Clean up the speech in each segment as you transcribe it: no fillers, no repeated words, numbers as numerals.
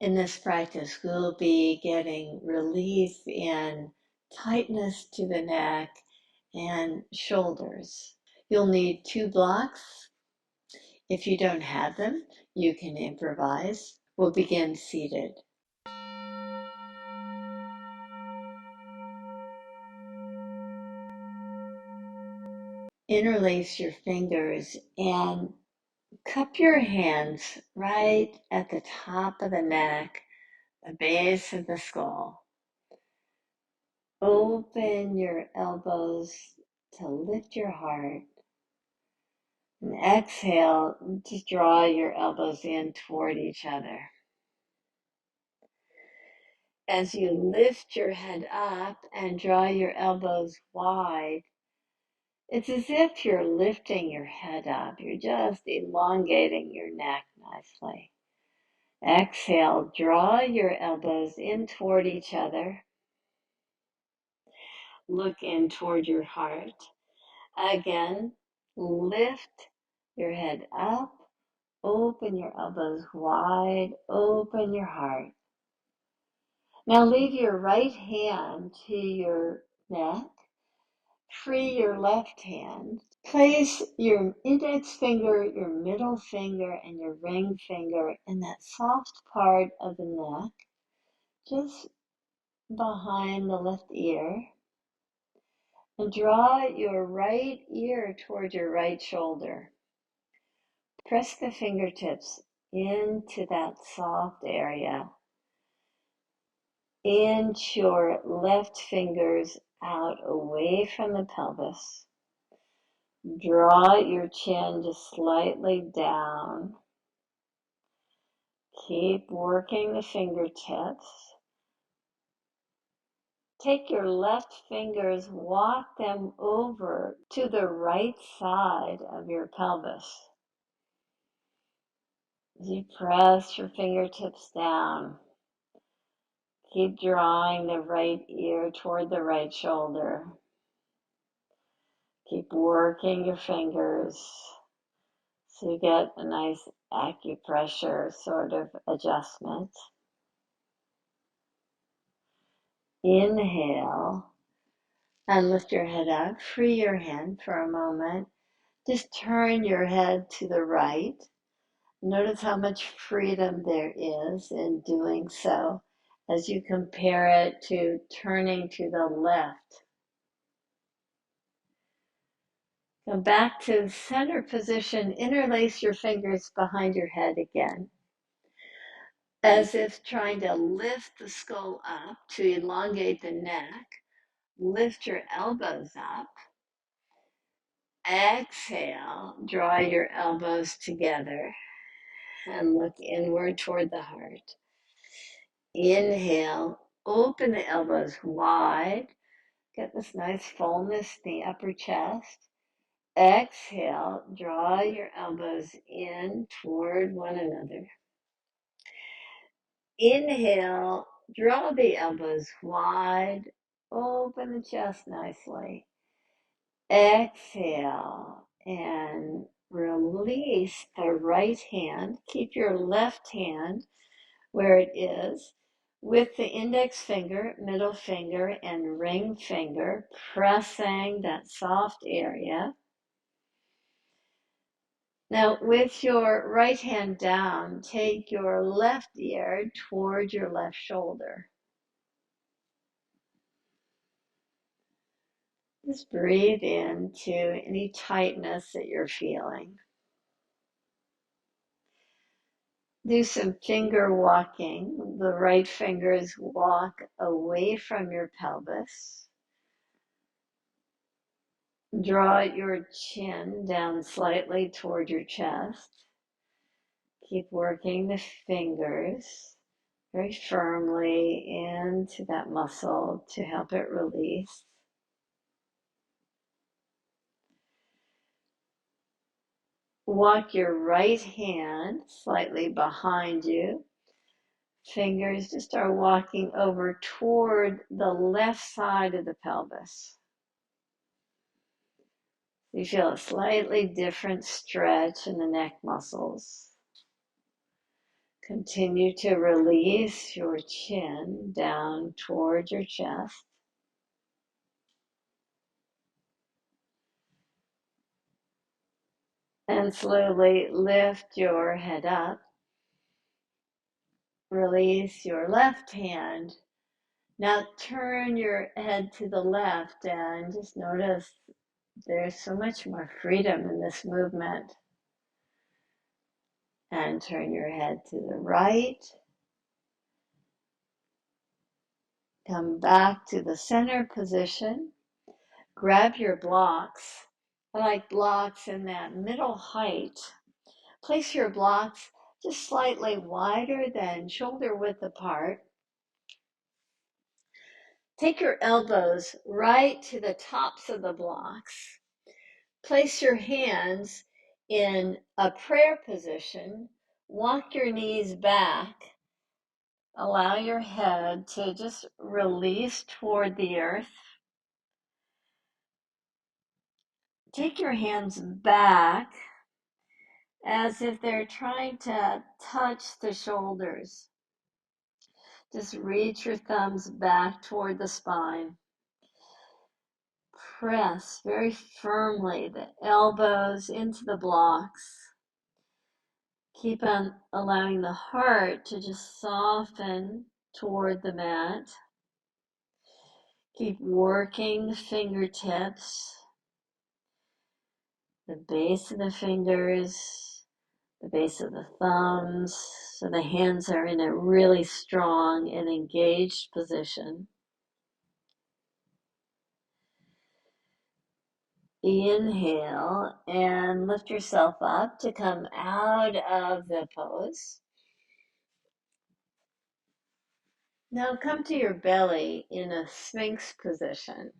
In this practice, we'll be getting relief in tightness to the neck and shoulders. You'll need 2 blocks. If you don't have them, you can improvise. We'll begin seated. Interlace your fingers and cup your hands right at the top of the neck, the base of the skull. Open your elbows to lift your heart. And exhale to draw your elbows in toward each other. As you lift your head up and draw your elbows wide, it's as if you're lifting your head up. You're just elongating your neck nicely. Exhale, draw your elbows in toward each other. Look in toward your heart. Again, lift your head up. Open your elbows wide. Open your heart. Now leave your right hand to your neck. Free your left hand. Place your index finger, your middle finger, and your ring finger in that soft part of the neck, just behind the left ear. And draw your right ear toward your right shoulder. Press the fingertips into that soft area. Inch your left fingers out away from the pelvis. Draw your chin just slightly down. Keep working the fingertips. Take your left fingers, walk them over to the right side of your pelvis. As you press your fingertips down, keep drawing the right ear toward the right shoulder. Keep working your fingers so you get a nice acupressure sort of adjustment. Inhale and lift your head up. Free your hand for a moment. Just turn your head to the right. Notice how much freedom there is in doing so as you compare it to turning to the left. Come back to center position. Interlace your fingers behind your head again, as if trying to lift the skull up to elongate the neck. Lift your elbows up. Exhale, draw your elbows together and look inward toward the heart. Inhale, open the elbows wide. Get this nice fullness in the upper chest. Exhale, draw your elbows in toward one another. Inhale, draw the elbows wide. Open the chest nicely. Exhale and release the right hand. Keep your left hand where it is with the index finger, middle finger, and ring finger pressing that soft area. Now with your right hand down, take your left ear toward your left shoulder. Just breathe into any tightness that you're feeling. Do some finger walking. The right fingers walk away from your pelvis. Draw your chin down slightly toward your chest. Keep working the fingers very firmly into that muscle to help it release. Walk your right hand slightly behind you. Fingers just are walking over toward the left side of the pelvis. You feel a slightly different stretch in the neck muscles. Continue to release your chin down toward your chest. And slowly lift your head up. Release your left hand. Now turn your head to the left and just notice there's so much more freedom in this movement. And turn your head to the right. Come back to the center position. Grab your blocks. I like blocks in that middle height. Place your blocks just slightly wider than shoulder width apart. Take your elbows right to the tops of the blocks. Place your hands in a prayer position. Walk your knees back. Allow your head to just release toward the earth. Take your hands back as if they're trying to touch the shoulders. Just reach your thumbs back toward the spine. Press very firmly the elbows into the blocks. Keep on allowing the heart to just soften toward the mat. Keep working the fingertips, the base of the fingers, the base of the thumbs, so the hands are in a really strong and engaged position. Inhale and lift yourself up to come out of the pose. Now come to your belly in a Sphinx position.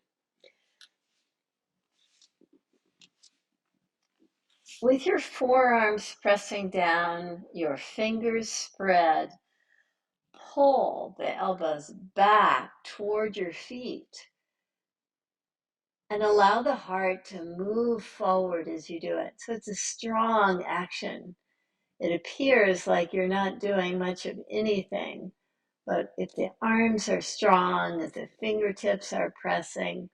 With your forearms pressing down, your fingers spread, pull the elbows back toward your feet and allow the heart to move forward as you do it. So it's a strong action. It appears like you're not doing much of anything, but if the arms are strong, if the fingertips are pressing,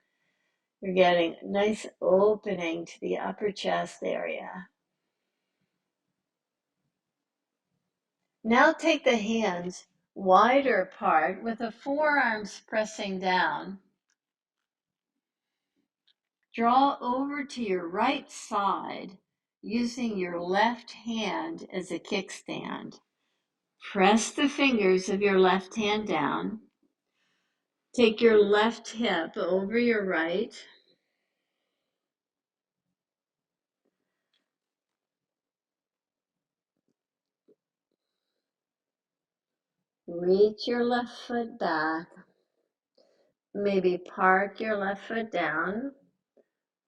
you're getting a nice opening to the upper chest area. Now take the hands wider apart with the forearms pressing down. Draw over to your right side using your left hand as a kickstand. Press the fingers of your left hand down. Take your left hip over your right. Reach your left foot back. Maybe park your left foot down.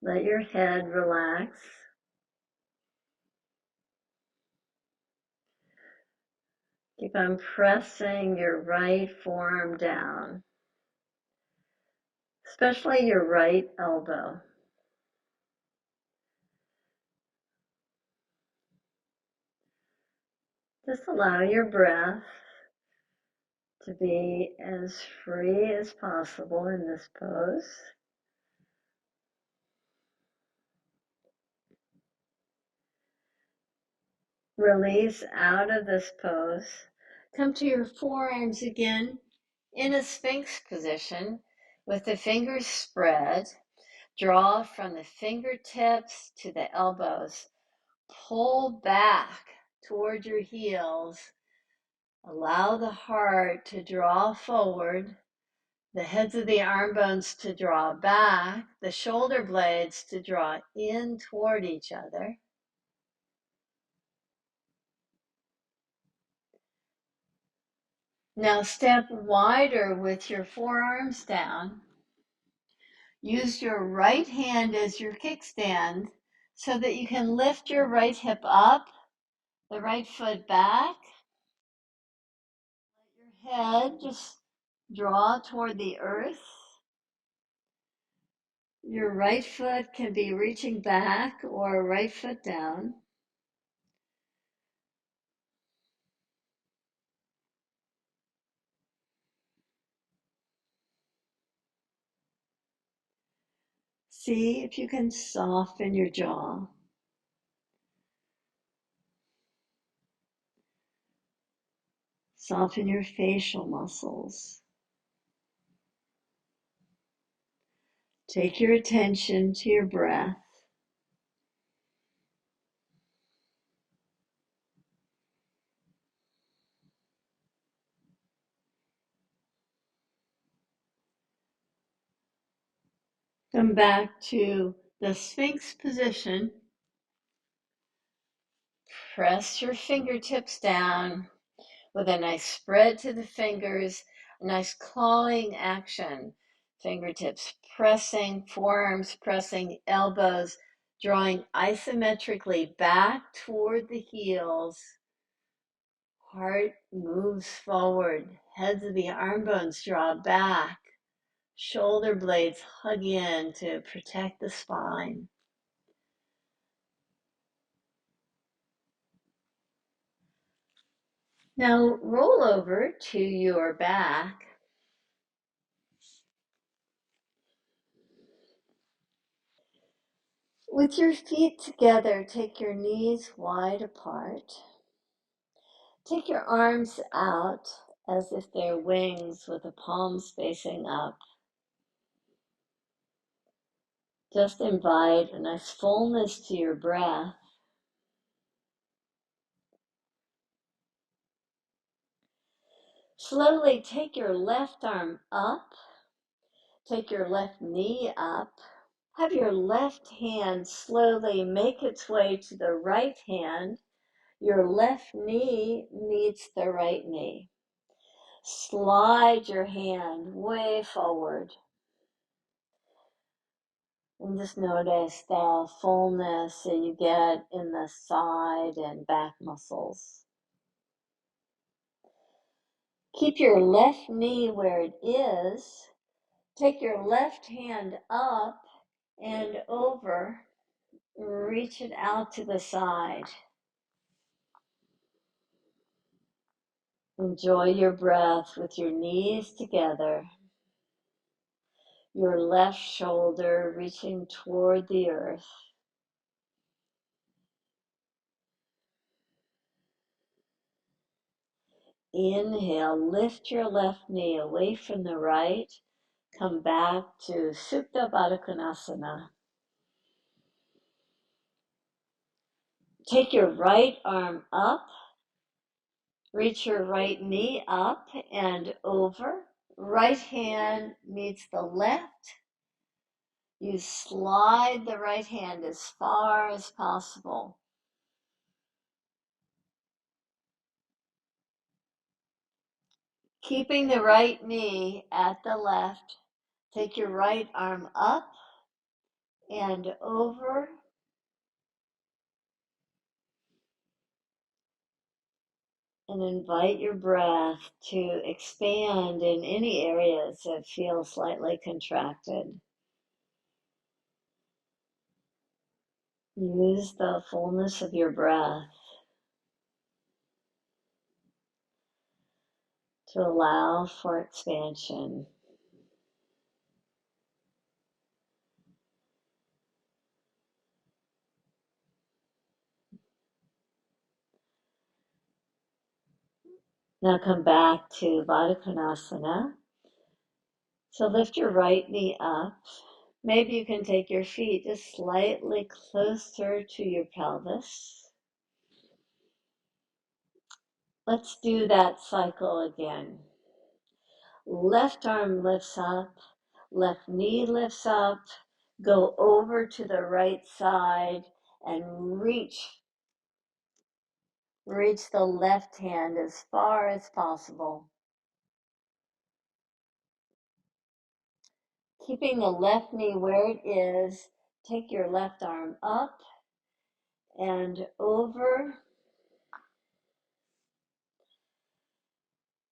Let your head relax. Keep on pressing your right forearm down, especially your right elbow. Just allow your breath to be as free as possible in this pose. Release out of this pose. Come to your forearms again in a Sphinx position with the fingers spread. Draw from the fingertips to the elbows. Pull back toward your heels. Allow the heart to draw forward, the heads of the arm bones to draw back, the shoulder blades to draw in toward each other. Now step wider with your forearms down. Use your right hand as your kickstand so that you can lift your right hip up, the right foot back. Let your head just draw toward the earth. Your right foot can be reaching back or right foot down. See if you can soften your jaw. Soften your facial muscles. Take your attention to your breath. Come back to the Sphinx position. Press your fingertips down with a nice spread to the fingers, a nice clawing action. Fingertips pressing, forearms pressing, elbows drawing isometrically back toward the heels. Heart moves forward. Heads of the arm bones draw back. Shoulder blades hug in to protect the spine. Now roll over to your back. With your feet together, take your knees wide apart. Take your arms out as if they're wings with the palms facing up. Just invite a nice fullness to your breath. Slowly take your left arm up. Take your left knee up. Have your left hand slowly make its way to the right hand. Your left knee meets the right knee. Slide your hand way forward. And just notice the fullness that you get in the side and back muscles. Keep your left knee where it is. Take your left hand up and over. Reach it out to the side. Enjoy your breath with your knees together. Your left shoulder reaching toward the earth. Inhale, lift your left knee away from the right. Come back to Supta Baddha Konasana. Take your right arm up. Reach your right knee up and over. Right hand meets the left. You slide the right hand as far as possible. Keeping the right knee at the left, take your right arm up and over. And invite your breath to expand in any areas that feel slightly contracted. Use the fullness of your breath to allow for expansion. Now come back to Baddha Konasana. So lift your right knee up. Maybe you can take your feet just slightly closer to your pelvis. Let's do that cycle again. Left arm lifts up, left knee lifts up, go over to the right side and reach the left hand as far as possible. Keeping the left knee where it is, take your left arm up and over.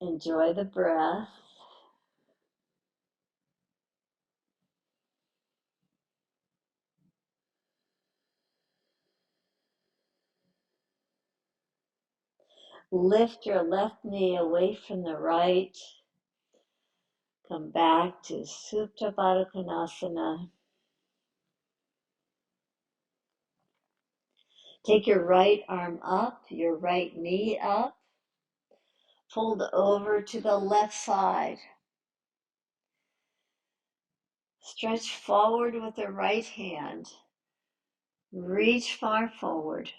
Enjoy the breath. Lift your left knee away from the right. Come back to Supta Baddha Konasana. Take your right arm up, your right knee up. Fold over to the left side. Stretch forward with the right hand. Reach far forward.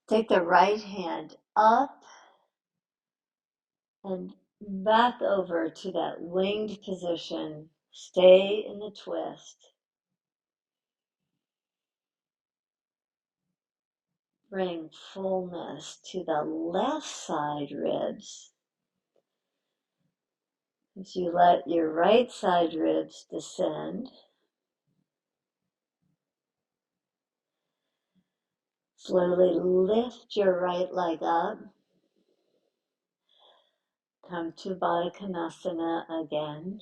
Take the right hand up and back over to that winged position. Stay in the twist. Bring fullness to the left side ribs. As you let your right side ribs descend, slowly lift your right leg up. Come to Baddha Konasana again.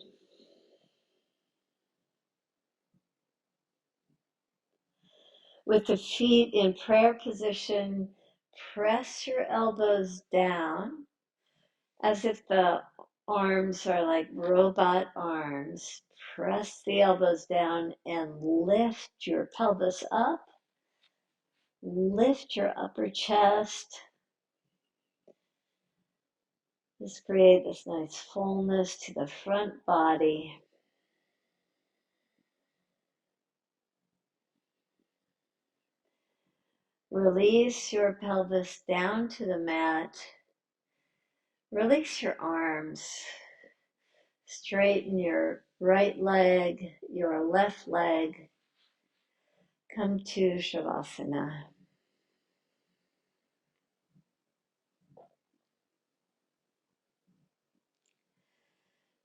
With the feet in prayer position, press your elbows down as if the arms are like robot arms. Press the elbows down and lift your pelvis up. Lift your upper chest. Just create this nice fullness to the front body. Release your pelvis down to the mat. Release your arms. Straighten your right leg, your left leg. Come to Savasana.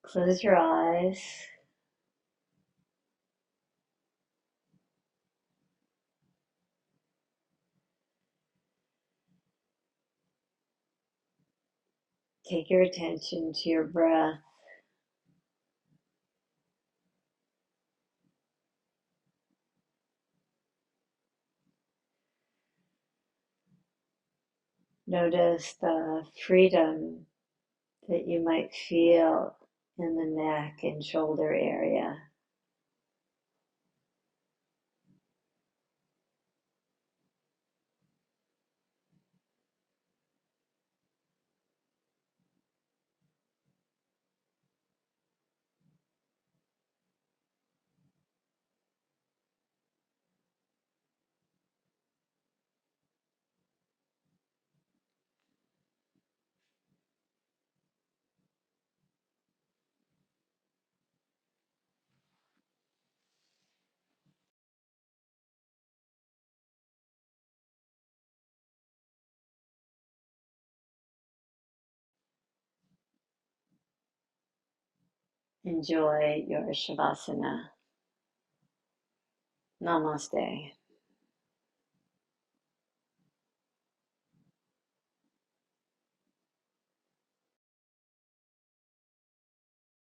Close your eyes. Take your attention to your breath. Notice the freedom that you might feel in the neck and shoulder area. Enjoy your Shavasana. Namaste.